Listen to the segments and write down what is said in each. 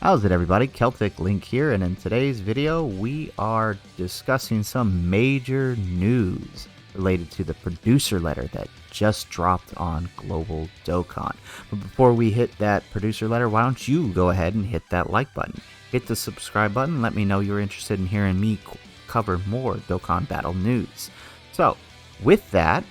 How's it, everybody? Celtic Link here, and in today's video we are discussing some major news related to the producer letter that just dropped on Global Dokkan. But before we hit that producer letter, why don't you go ahead and hit that like button, hit the subscribe button, let me know you're interested in hearing me cover more Dokkan Battle news. So with that,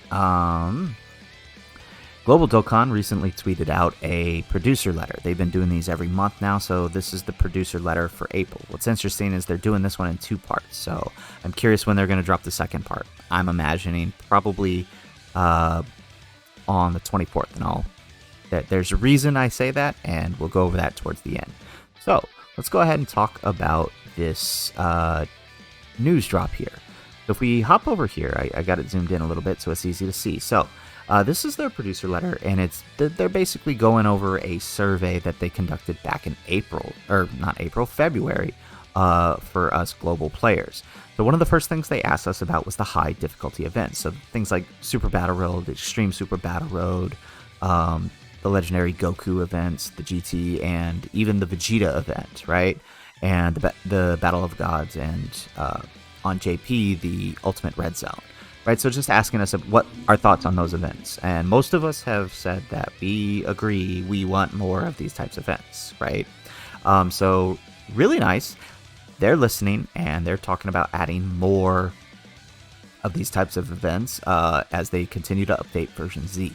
Global Dokkan recently tweeted out a producer letter. They've been doing these every month now, so this is the producer letter for April. What's interesting is they're doing this one in two parts, so I'm curious when they're going to drop the second part. I'm imagining probably on the 24th, and there's a reason I say that, and we'll go over that towards the end. So let's go ahead and talk about this news drop here. So if we hop over here, I got it zoomed in a little bit so it's easy to see. So this is their producer letter, and they're basically going over a survey that they conducted back in February, for us global players. So one of the first things they asked us about was the high difficulty events. So things like Super Battle Road, Extreme Super Battle Road, the legendary Goku events, the GT, and even the Vegeta event, right? And the Battle of Gods, and on JP, the Ultimate Red Zone. Right, so just asking us what our thoughts on those events. And most of us have said that we agree we want more of these types of events, right? So really nice. They're listening, and they're talking about adding more of these types of events as they continue to update version Z.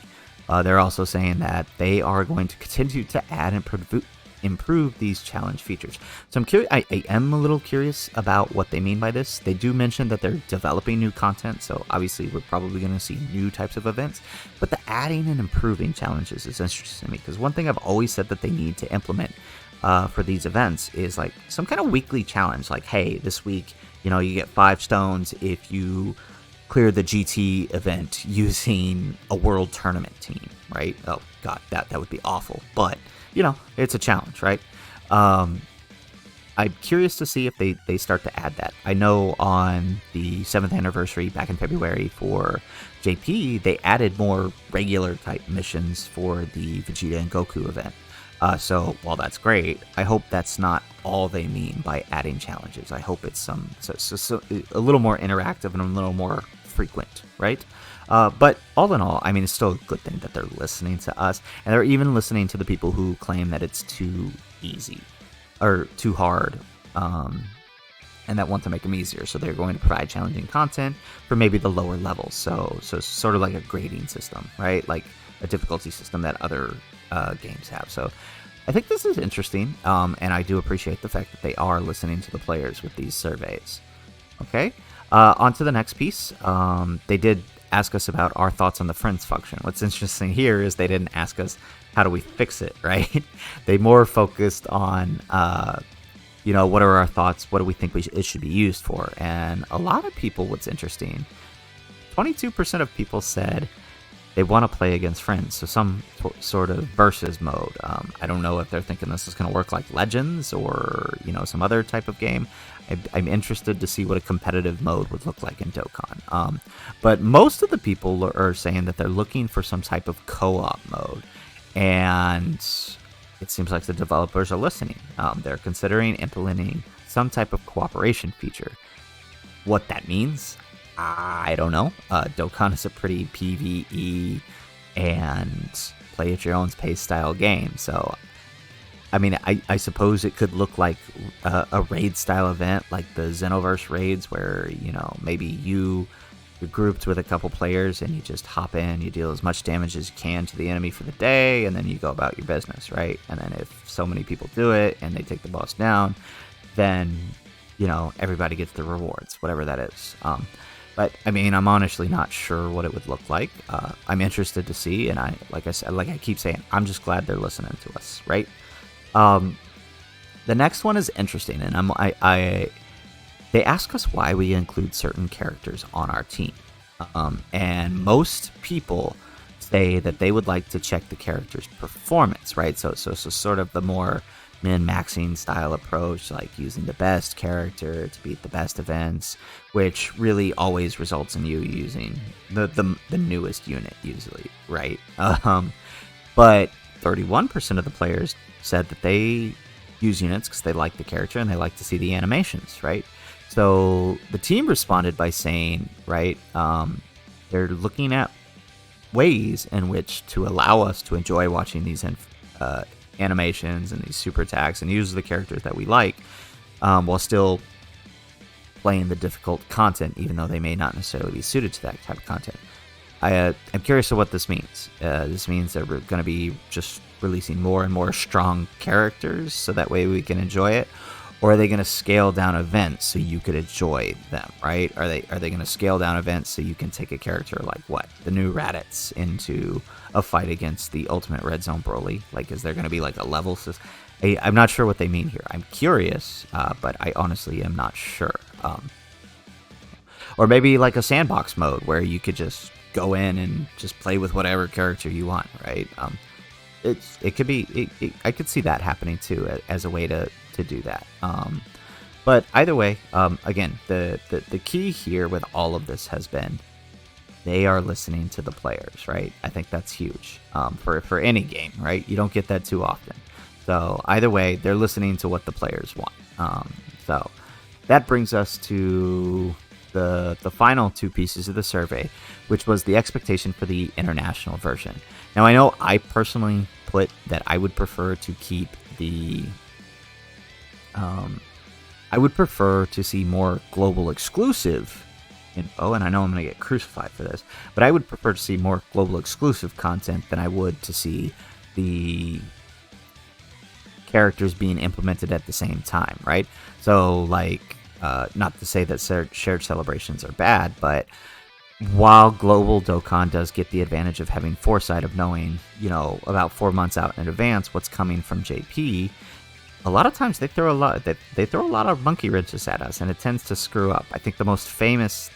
They're also saying that they are going to continue to add and improve these challenge features. So I'm curious. I am a little curious about what they mean by this. They do mention that they're developing new content, so obviously we're probably going to see new types of events. But the adding and improving challenges is interesting to me, because one thing I've always said that they need to implement for these events is like some kind of weekly challenge. Like, hey, this week, you get 5 stones if you clear the GT event using a world tournament team, right? Oh god, that would be awful, but it's a challenge, right? I'm curious to see if they start to add that. I know on the 7th anniversary back in February for JP, they added more regular type missions for the Vegeta and Goku event. So while that's great, I hope that's not all they mean by adding challenges. I hope it's a little more interactive and a little more frequent, right? But all in all, I mean, it's still a good thing that they're listening to us, and they're even listening to the people who claim that it's too easy or too hard, and that want to make them easier. So they're going to provide challenging content for maybe the lower levels. So sort of like a grading system, right? Like a difficulty system that other games have. So I think this is interesting, and I do appreciate the fact that they are listening to the players with these surveys. Okay, on to the next piece. They did ask us about our thoughts on the friends function. What's interesting here is they didn't ask us how do we fix it, right? They more focused on what are our thoughts, what do we think it should be used for. And a lot of people, what's interesting, 22% of people said they want to play against friends, so some sort of versus mode. I don't know if they're thinking this is going to work like Legends or some other type of game. I'm interested to see what a competitive mode would look like in Dokkan. But most of the people are saying that they're looking for some type of co-op mode, and it seems like the developers are listening. They're considering implementing some type of cooperation feature. What that means, I don't know. Dokkan is a pretty PvE and play at your own pace style game, so I mean, I suppose it could look like a raid style event, like the Xenoverse raids, where maybe you're grouped with a couple players and you just hop in, you deal as much damage as you can to the enemy for the day, and then you go about your business, right? And then if so many people do it and they take the boss down, then everybody gets the rewards, whatever that is. But I mean, I'm honestly not sure what it would look like. I'm interested to see, and like I keep saying, I'm just glad they're listening to us, right? The next one is interesting, and they ask us why we include certain characters on our team, and most people say that they would like to check the character's performance, right? So sort of the more min-maxing style approach, like using the best character to beat the best events, which really always results in you using the newest unit usually, right? But 31% of the players said that they use units because they like the character and they like to see the animations, right? So the team responded by saying, right, they're looking at ways in which to allow us to enjoy watching these animations and these super attacks and use the characters that we like, while still playing the difficult content, even though they may not necessarily be suited to that type of content. I'm curious to what this means. This means that we're going to be just releasing more and more strong characters so that way we can enjoy it, or are they going to scale down events so you could enjoy them, right? Are they going to scale down events so you can take a character like what, the new Raditz into a fight against the ultimate Red Zone Broly? Like, is there going to be like a level system? I'm not sure what they mean here. I'm curious, but I honestly am not sure. Or maybe like a sandbox mode where you could just go in and just play with whatever character you want, right? It could be. I could see that happening too as a way to do that. But either way, again, the key here with all of this has been they are listening to the players, right? I think that's huge for any game, right? You don't get that too often. So either way, they're listening to what the players want. So that brings us to the final two pieces of the survey, which was the expectation for the international version. Now, I know I personally put that I would prefer to keep the I would prefer to see more global exclusive info, and I know I'm going to get crucified for this, but I would prefer to see more global exclusive content than I would to see the characters being implemented at the same time, right? So, like, not to say that shared celebrations are bad, but while global Dokkan does get the advantage of having foresight of knowing, about 4 months out in advance what's coming from JP, a lot of times they throw a lot of monkey wrenches at us, and it tends to screw up. I think the most famous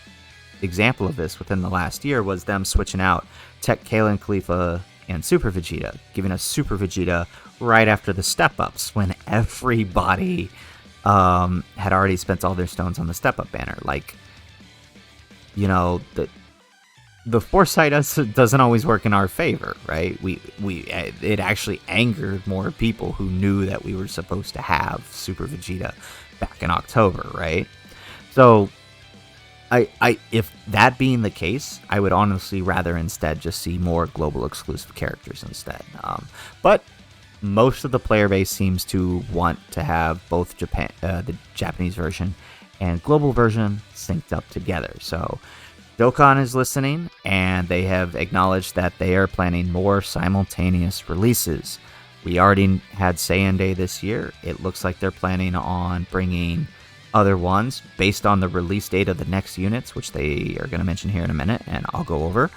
example of this within the last year was them switching out Tech Kalen Khalifa and Super Vegeta, giving us Super Vegeta right after the step-ups when everybody had already spent all their stones on the step-up banner. Like, the foresight doesn't always work in our favor, right? It actually angered more people who knew that we were supposed to have Super Vegeta back in October, right? So, if that being the case, I would honestly rather instead just see more global exclusive characters instead. But most of the player base seems to want to have both the Japanese version and global version synced up together. So Dokkan is listening, and they have acknowledged that they are planning more simultaneous releases. We already had Saiyan Day this year. It looks like they're planning on bringing other ones based on the release date of the next units, which they are going to mention here in a minute, and I'll go over.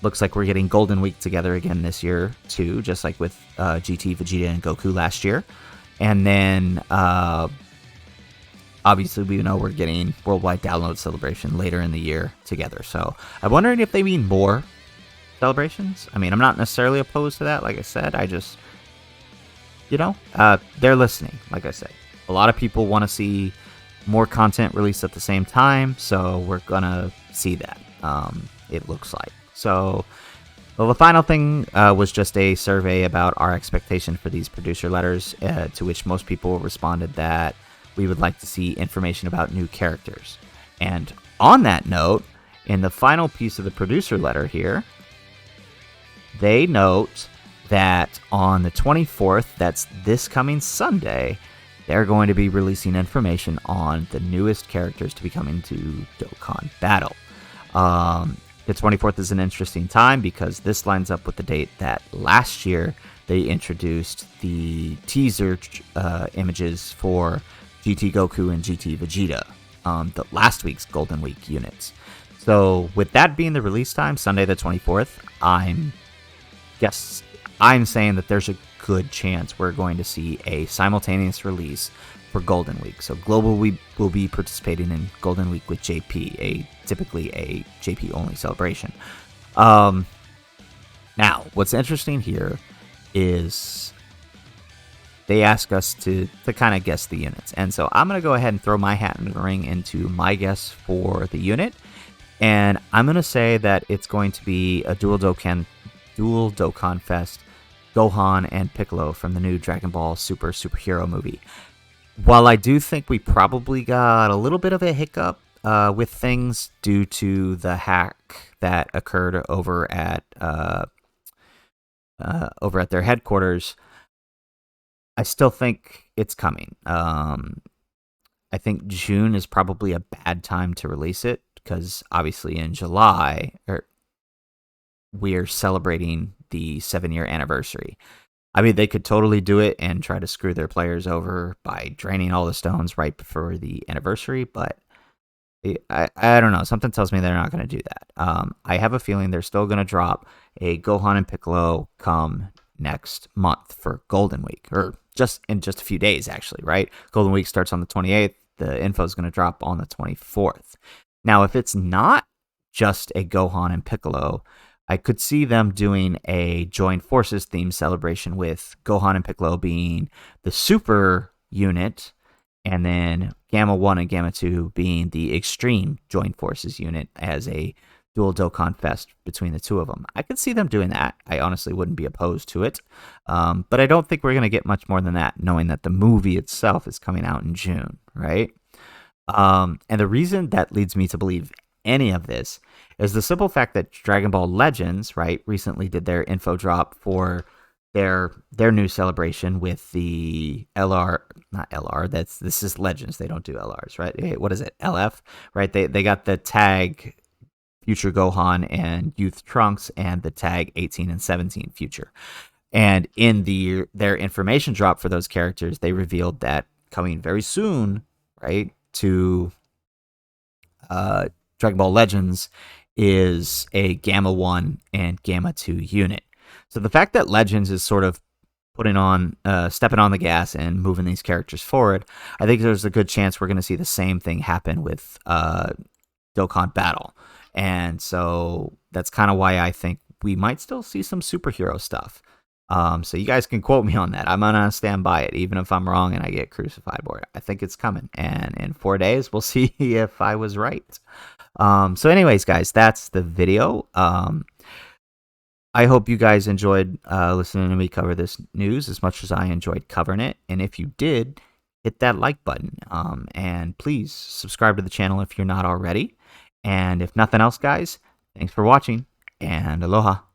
Looks like we're getting Golden Week together again this year, too, just like with GT, Vegeta, and Goku last year. And then, obviously, we know we're getting Worldwide Download Celebration later in the year together. So, I'm wondering if they mean more celebrations. I mean, I'm not necessarily opposed to that. Like I said, I just, they're listening, like I said. A lot of people want to see more content released at the same time, so we're going to see that, it looks like. So, well, the final thing was just a survey about our expectation for these producer letters, to which most people responded that we would like to see information about new characters. And on that note, in the final piece of the producer letter here, they note that on the 24th, that's this coming Sunday, they're going to be releasing information on the newest characters to be coming to Dokkan Battle. The 24th is an interesting time because this lines up with the date that last year they introduced the teaser images for GT Goku and GT Vegeta, the last week's Golden Week units. So with that being the release time, Sunday the 24th, I'm saying that there's a good chance we're going to see a simultaneous release for Golden Week. So Global will be participating in Golden Week with JP, typically a JP only celebration. Now, what's interesting here is they ask us to kind of guess the units. And so I'm going to go ahead and throw my hat in the ring into my guess for the unit. And I'm going to say that it's going to be a dual Dokkan Fest Gohan and Piccolo from the new Dragon Ball Super superhero movie. While I do think we probably got a little bit of a hiccup with things due to the hack that occurred over at their headquarters, I still think it's coming. I think June is probably a bad time to release it because obviously in July we're celebrating the 7-year anniversary. I mean, they could totally do it and try to screw their players over by draining all the stones right before the anniversary, but I don't know. Something tells me they're not going to do that. I have a feeling they're still going to drop a Gohan and Piccolo come next month for Golden Week, or just in just a few days, actually, right? Golden Week starts on the 28th. The info is going to drop on the 24th. Now, if it's not just a Gohan and Piccolo, I could see them doing a joint forces theme celebration with Gohan and Piccolo being the super unit, and then Gamma 1 and Gamma 2 being the extreme joint forces unit as a dual Dokkan Fest between the two of them. I could see them doing that. I honestly wouldn't be opposed to it. But I don't think we're going to get much more than that, knowing that the movie itself is coming out in June, right? And the reason that leads me to believe any of this is the simple fact that Dragon Ball Legends, right, recently did their info drop for their new celebration with the not LR, this is Legends, they don't do LRs, right? Hey, what is it, LF, right? They got the tag Future Gohan and Youth Trunks and the tag 18 and 17 Future. And in their information drop for those characters, they revealed that coming very soon, right, to Dragon Ball Legends is a Gamma 1 and Gamma 2 unit. So the fact that Legends is sort of stepping on the gas and moving these characters forward, I think there's a good chance we're going to see the same thing happen with Dokkan Battle. And so that's kind of why I think we might still see some superhero stuff. So you guys can quote me on that. I'm going to stand by it, even if I'm wrong and I get crucified for it. I think it's coming. And in 4 days, we'll see if I was right. So anyways, guys, that's the video. I hope you guys enjoyed listening to me cover this news as much as I enjoyed covering it. And if you did, hit that like button. And please subscribe to the channel if you're not already. And if nothing else, guys, thanks for watching, and aloha.